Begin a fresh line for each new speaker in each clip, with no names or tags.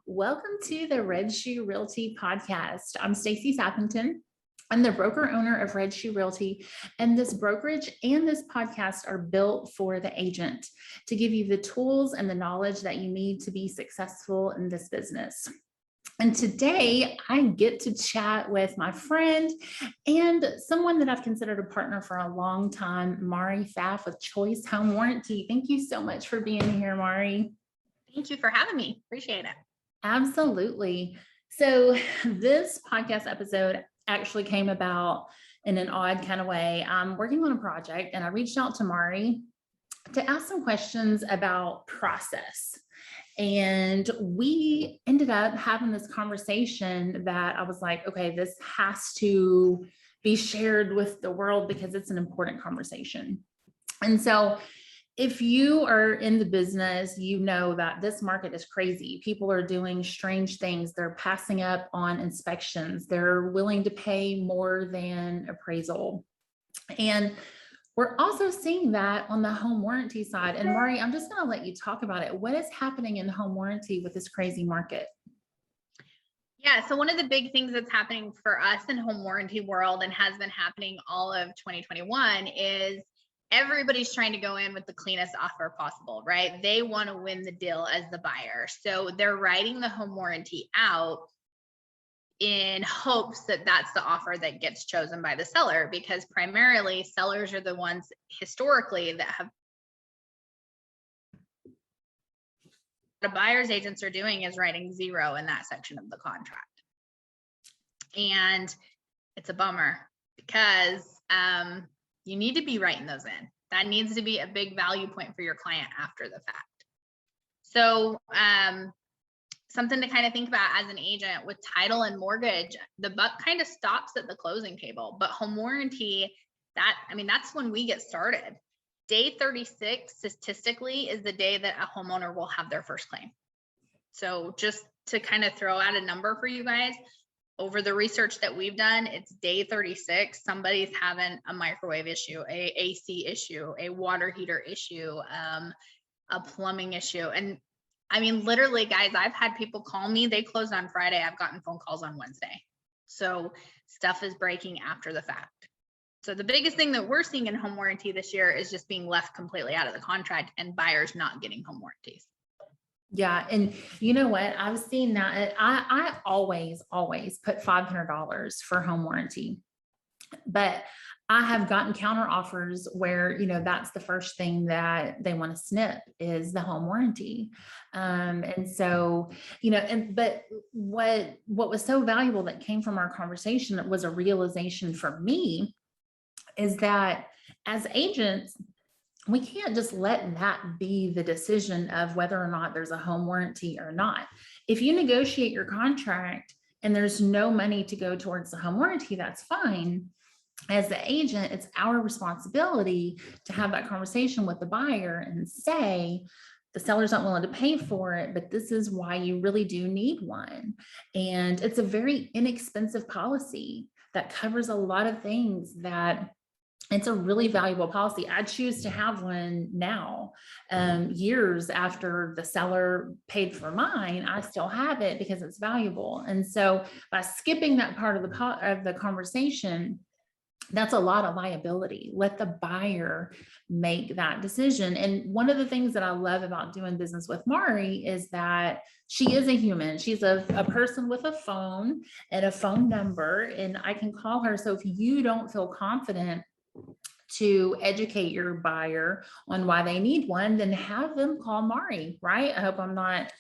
Welcome to the Red Shoe Realty podcast. I'm Stacy Sappington. I'm the broker owner of Red Shoe Realty, and this brokerage and this podcast are built for the agent to give you the tools and the knowledge that you need to be successful in this business. And today I get to chat with my friend and someone that I've considered a partner for a long time, Mauri Pfaff with Choice Home Warranty. Thank you so much for being here, Mauri.
Thank you for having me. Appreciate it.
Absolutely. So this podcast episode actually came about in an odd kind of way. I'm working on a project and I reached out to Mauri to ask some questions about process. And we ended up having this conversation that I was like, okay, this has to be shared with the world because it's an important conversation. And so if you are in the business, you know that this market is crazy. People are doing strange things. They're passing up on inspections. They're willing to pay more than appraisal. And we're also seeing that on the home warranty side. And Mauri, I'm just going to let you talk about it. What is happening in home warranty with this crazy market?
Yeah, so one of the big things that's happening for us in home warranty world and has been happening all of 2021 is everybody's trying to go in with the cleanest offer possible, right? They want to win the deal as the buyer. So they're writing the home warranty out in hopes that that's the offer that gets chosen by the seller, because primarily sellers are the ones historically that have the buyer's agents are doing is writing zero in that section of the contract. And it's a bummer because you need to be writing those in. That needs to be a big value point for your client after the fact. So something to kind of think about as an agent with title and mortgage, the buck kind of stops at the closing table, but home warranty, that's when we get started. Day 36 statistically is the day that a homeowner will have their first claim. So just to kind of throw out a number for you guys, over the research that we've done, it's day 36. Somebody's having a microwave issue, a AC issue, a water heater issue, a plumbing issue. And I mean, literally, guys, I've had people call me. They closed on Friday. I've gotten phone calls on Wednesday. So stuff is breaking after the fact. So the biggest thing that we're seeing in home warranty this year is just being left completely out of the contract and buyers not getting home warranties.
Yeah. And you know what? I've seen that. I always put $500 for home warranty, but I have gotten counter offers where, that's the first thing that they want to snip is the home warranty. And so, but what was so valuable that came from our conversation that was a realization for me is that as agents, we can't just let that be the decision of whether or not there's a home warranty or not. If you negotiate your contract and there's no money to go towards the home warranty, that's fine. As the agent, it's our responsibility to have that conversation with the buyer and say, the seller's not willing to pay for it, but this is why you really do need one. And it's a very inexpensive policy that covers a lot of things that it's a really valuable policy. I choose to have one now, years after the seller paid for mine. I still have it because it's valuable. And so by skipping that part of the conversation, that's a lot of liability. Let the buyer make that decision. And one of the things that I love about doing business with Mauri is that she is a human. She's a person with a phone and a phone number, and I can call her. So if you don't feel confident to educate your buyer on why they need one, then have them call Mauri, right? I hope I'm not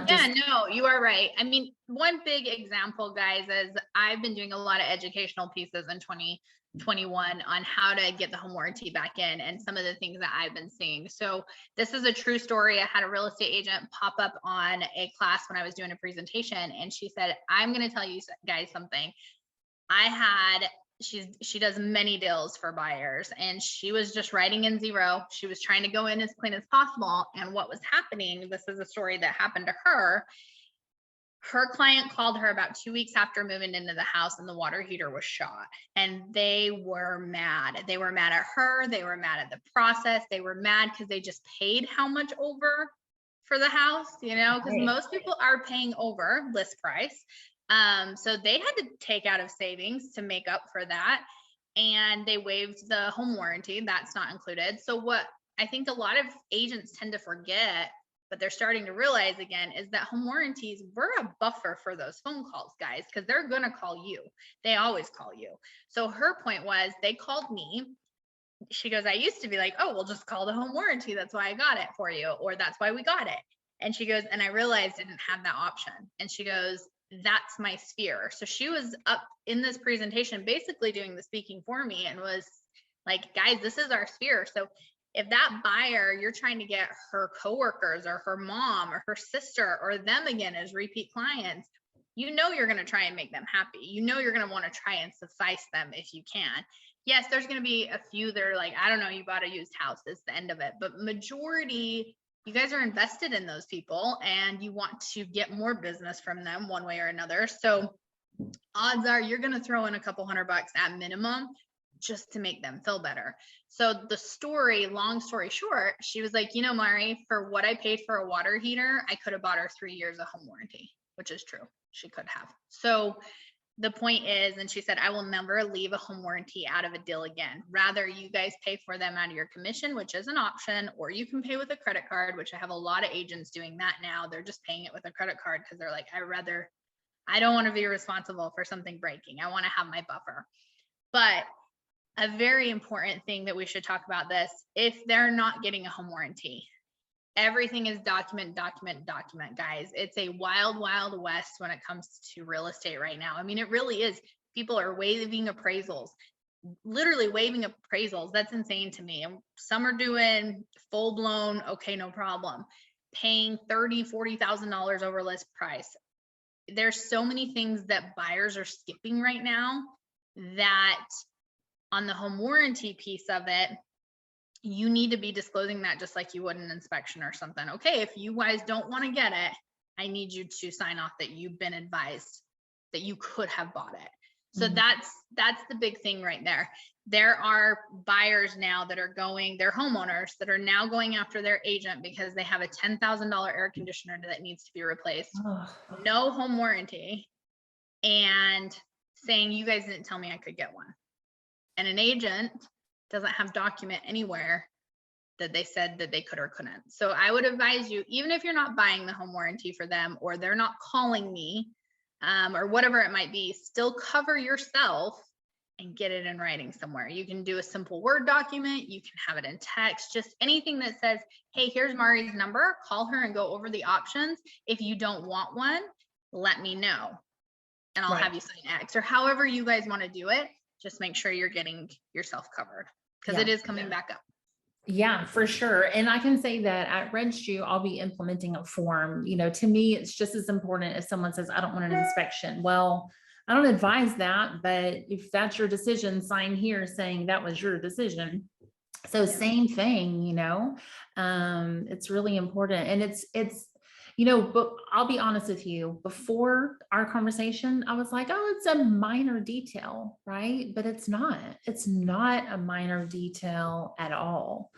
just.
Yeah, no, you are right. I mean, one big example, guys, is I've been doing a lot of educational pieces in 2021 on how to get the home warranty back in and some of the things that I've been seeing. So this is a true story. I had a real estate agent pop up on a class when I was doing a presentation, and she said, I'm going to tell you guys something. She does many deals for buyers, and she was just writing in zero. She was trying to go in as clean as possible. And what was happening, this is a story that happened to her. Her client called her about 2 weeks after moving into the house, and the water heater was shot. And they were mad. They were mad at her. They were mad at the process. They were mad because they just paid how much over for the house, because
Right.
most people are paying over list price. So they had to take out of savings to make up for that. And they waived the home warranty. That's not included. So what I think a lot of agents tend to forget, but they're starting to realize again, is that home warranties were a buffer for those phone calls, guys, because they're going to call you. They always call you. So her point was they called me. She goes, I used to be like, oh, we'll just call the home warranty. That's why I got it for you. Or that's why we got it. And she goes, and I realized I didn't have that option. And she goes, that's my sphere. So she was up in this presentation, basically doing the speaking for me and was like, guys, this is our sphere. So if that buyer, you're trying to get her coworkers or her mom or her sister or them again as repeat clients, you're going to try and make them happy. You're going to want to try and suffice them if you can. Yes, there's going to be a few that are like, I don't know, you bought a used house, is the end of it. But majority, you guys are invested in those people and you want to get more business from them one way or another. So odds are you're going to throw in a couple $100 at minimum just to make them feel better. So the story, long story short, she was like, Mauri, for what I paid for a water heater, I could have bought her 3 years of home warranty, which is true. She could have. So the point is, and she said, I will never leave a home warranty out of a deal again. Rather, you guys pay for them out of your commission, which is an option, or you can pay with a credit card, which I have a lot of agents doing that now. They're just paying it with a credit card because they're like, I don't want to be responsible for something breaking. I want to have my buffer. But a very important thing that we should talk about this, if they're not getting a home warranty, everything is document, guys. It's a wild, wild west when it comes to real estate right now. I mean, it really is. People are waiving appraisals, literally waiving appraisals. That's insane to me. And some are doing full blown, okay, no problem, paying $30,000, $40,000 over list price. There's so many things that buyers are skipping right now that on the home warranty piece of it, you need to be disclosing that just like you would an inspection or something. Okay, if you guys don't want to get it, I need you to sign off that you've been advised that you could have bought it. So that's the big thing right there. There are buyers now that are they're homeowners that are now going after their agent because they have a $10,000 air conditioner that needs to be replaced. No home warranty, and saying, you guys didn't tell me I could get one. And an agent doesn't have document anywhere that they said that they could or couldn't. So I would advise you, even if you're not buying the home warranty for them, or they're not calling me, or whatever it might be, still cover yourself and get it in writing somewhere. You can do a simple Word document. You can have it in text, just anything that says, hey, here's Mauri's number. Call her and go over the options. If you don't want one, let me know and I'll have you sign X, or however you guys want to do it. Just make sure you're getting yourself covered because it is coming back up.
Yeah, for sure. And I can say that at RegStru, I'll be implementing a form. To me, it's just as important if someone says, I don't want an inspection. Well, I don't advise that, but if that's your decision, sign here saying that was your decision. So same thing, it's really important. And it's, but I'll be honest with you, before our conversation, I was like, oh, it's a minor detail, right? But it's not a minor detail at all.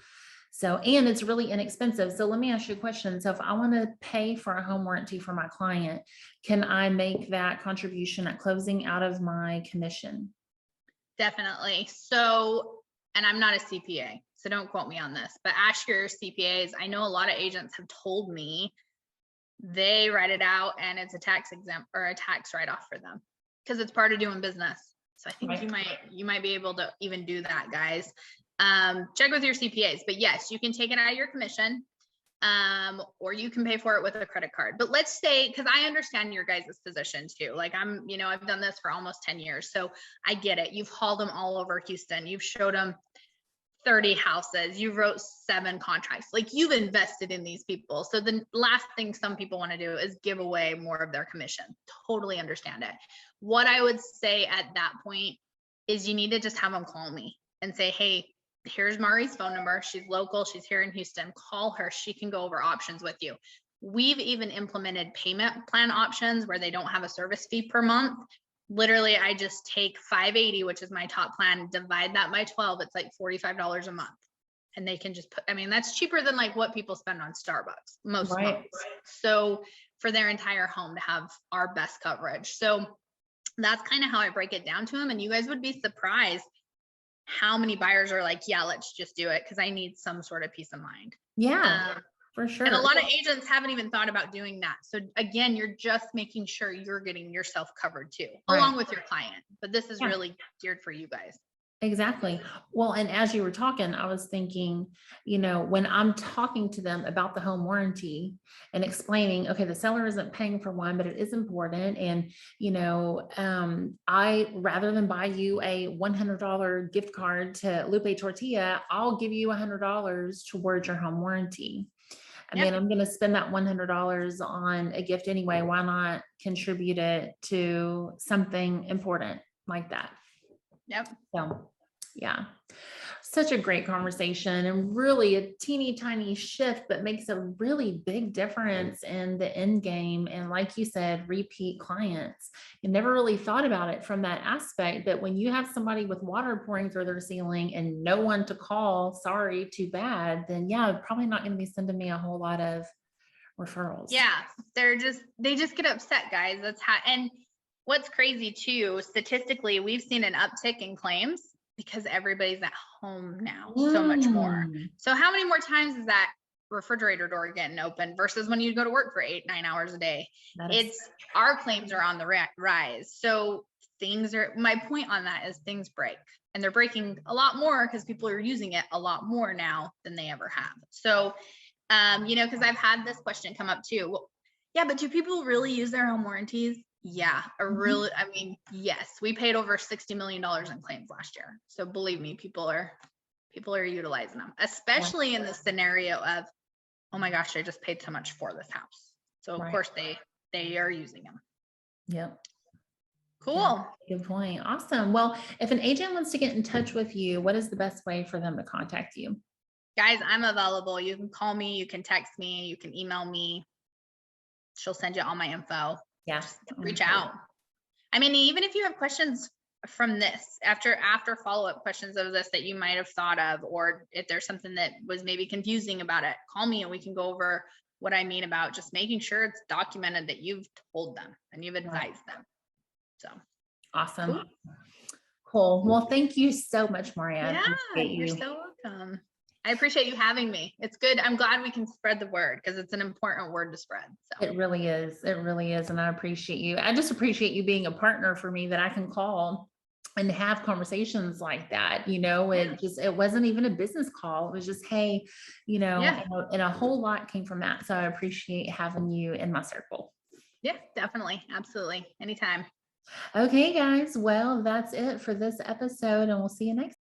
So, and it's really inexpensive. So let me ask you a question. So if I want to pay for a home warranty for my client, can I make that contribution at closing out of my commission?
Definitely. So, and I'm not a CPA, so don't quote me on this, but ask your CPAs. I know a lot of agents have told me they write it out and it's a tax exempt or a tax write-off for them because it's part of doing business. So I think you might be able to even do that, guys. Check with your CPAs, but yes, you can take it out of your commission, or you can pay for it with a credit card. But let's say, because I understand your guys' position too. Like I've done this for almost 10 years. So I get it. You've hauled them all over Houston. You've showed them 30 houses, you wrote 7 contracts, like you've invested in these people. So the last thing some people want to do is give away more of their commission. Totally understand it. What I would say at that point is you need to just have them call me and say, hey, here's Mauri's phone number. She's local. She's here in Houston. Call her. She can go over options with you. We've even implemented payment plan options where they don't have a service fee per month. Literally, I just take $580, which is my top plan, divide that by 12. It's like $45 a month. and they can just put, I mean, that's cheaper than like what people spend on Starbucks most
Right.
months. So for their entire home to have our best coverage. So that's kind of how I break it down to them. And you guys would be surprised how many buyers are like, yeah, let's just do it, because I need some sort of peace of mind.
Yeah, for sure.
And a lot of agents haven't even thought about doing that. So again, you're just making sure you're getting yourself covered too, along with your client. But this is really geared for you guys.
Exactly. Well, and as you were talking, I was thinking, when I'm talking to them about the home warranty and explaining, okay, the seller isn't paying for one, but it is important. And, I, rather than buy you a $100 gift card to Lupe Tortilla, I'll give you $100 towards your home warranty. I mean, I'm going to spend that $100 on a gift anyway. Why not contribute it to something important like that?
Yep.
So, yeah, such a great conversation, and really a teeny tiny shift, but makes a really big difference in the end game. And like you said, repeat clients. You never really thought about it from that aspect, but when you have somebody with water pouring through their ceiling and no one to call, sorry, too bad, then yeah, probably not going to be sending me a whole lot of referrals.
Yeah, they just get upset, guys. That's how. And what's crazy too, statistically, we've seen an uptick in claims because everybody's at home now so much more. So how many more times is that refrigerator door getting open versus when you go to work for 8-9 hours a day? Our claims are on the rise. So my point on that is things break, and they're breaking a lot more because people are using it a lot more now than they ever have. So, because I've had this question come up too. Well, yeah, but do people really use their home warranties? Yeah, I mean, yes, we paid over $60 million in claims last year. So believe me, people are utilizing them, especially in the scenario of, oh my gosh, I just paid so much for this house. So of course they are using them.
Yep.
Cool.
Yeah, good point. Awesome. Well, if an agent wants to get in touch with you, what is the best way for them to contact you?
Guys, I'm available. You can call me, you can text me, you can email me. She'll send you all my info.
Yeah.
Just reach out. I mean, even if you have questions from this, after follow-up questions of this that you might have thought of, or if there's something that was maybe confusing about it, call me and we can go over what I mean about just making sure it's documented that you've told them and you've advised them. So
awesome. Cool. Well, thank you so much, Mauri.
Yeah, you're so welcome. I appreciate you having me. It's good. I'm glad we can spread the word because it's an important word to spread. So.
It really is. It really is. And I appreciate you. I just appreciate you being a partner for me that I can call and have conversations like that. It wasn't even a business call. It was just, hey, and a whole lot came from that. So I appreciate having you in my circle.
Yeah, definitely. Absolutely. Anytime.
Okay, guys. Well, that's it for this episode, and we'll see you next